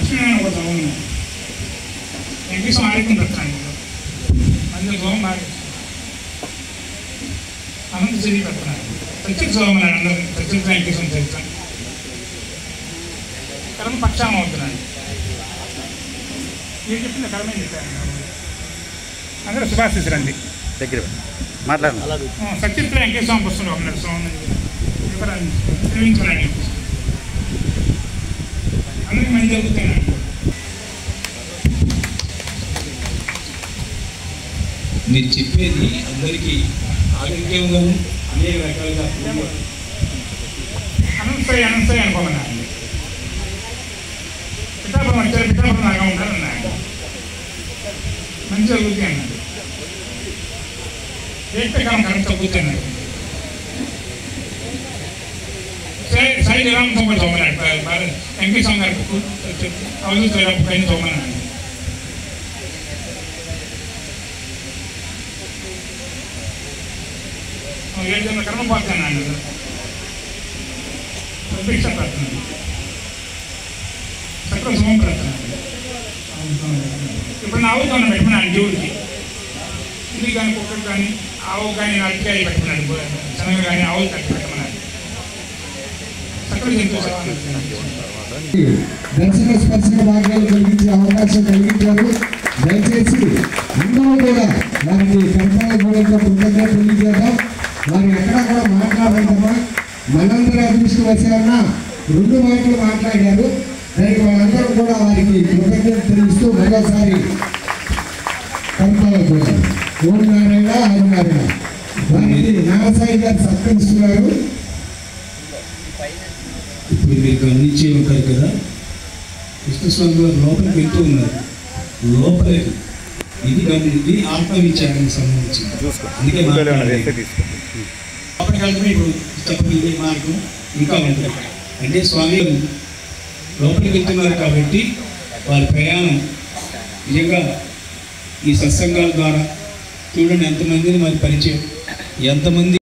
లక్ష్మీనారాయణ ఒక జోమం వెంకటేశ్వరం ఆడికుని పెట్టాను అందులో జోమం బాగా అనంత చెవి పెడుతున్నాను ప్రత్యేక జోమం అందరూ ప్రత్యేక వెంకటేశ్వరం చెప్తాను కర్మ పక్షామం అవుతున్నాను ఏం చెప్పింది కర్మే చెప్పాను అందరూ శుభాశిస్తురండి దగ్గర మాట్లాడండి సత్యత్ర వెంకటేశ్వరం పుస్తకం ఉన్నారు స్వామి నిర్మించాలని అందరికీ మంచి జరుగుతున్నాయి మీరు చెప్పేది అందరికీ ఆరోగ్యంగాను అనేక రకాలుగా అనంతసాయి అనుకోమన్నాను పిఠాపురం వచ్చారు పిఠాపురం లాగా ఉంటారన్నాడు మంచి జరుగుతాయి అన్నాడు ఏకకాలం కరెక్ట్ తగ్గుతున్నాడు సాయి రామతో కూడా తోమన్నాడు వెంకటేశ్వరం గారికి అవధూత పైన తోమన్నాడు ఏడు జన్మ కర్మ పోతున్నాడు భిక్ష పెడుతున్నాడు చక్ర శుభం పెడుతున్నాడు ఇప్పుడు నా ఆవుతో పెట్టుకున్నాను దేవుడికి ఇంటికి కానీ కుక్కకి కానీ ఆవు కానీ అరటికాయ పెట్టుకున్నాడు శనగ కానీ ఆవులు కట్టి పెట్టమన్నాడు చక్ర దర్శన స్పర్శన భాగ్యాలు కలిగించే అవకాశం కలిగించారు. దయచేసి అందరూ కూడా వారికి కర్తవ్య గురించి కృతజ్ఞత తెలియజేద్దాం. వారు ఎక్కడా కూడా మాట్లాడమ్మా మనందరి అదృష్టం వచ్చారన్నా 2 మాటలు మాట్లాడారు. దానికి వాళ్ళందరూ కూడా వారికి కృతజ్ఞత తెలుస్తూ మరోసారి కర్తవ్య కూడా ఓం నారాయణ హరినారాయణ వారికి నాగసాయి గారు సత్కరిస్తున్నారు. ఇప్పుడు మీరు గమనించే ఉంటారు కదా, కృష్ణస్వామి గారు లోపలికి వెళ్తూ ఉన్నారు. లోపలికి ఇది ఆత్మవిచారానికి సంబంధించింది. అందుకే లోపలికి వెళ్తే ఇప్పుడు చెప్పగలిగే మార్గం ఇంకా ఉంటుంది. అంటే స్వామి లోపలికి వెళ్తున్నారు కాబట్టి వారి ప్రయాణం నిజంగా ఈ సత్సంగాల ద్వారా చూడండి ఎంతమందిని మరి పరిచయం, ఎంతమంది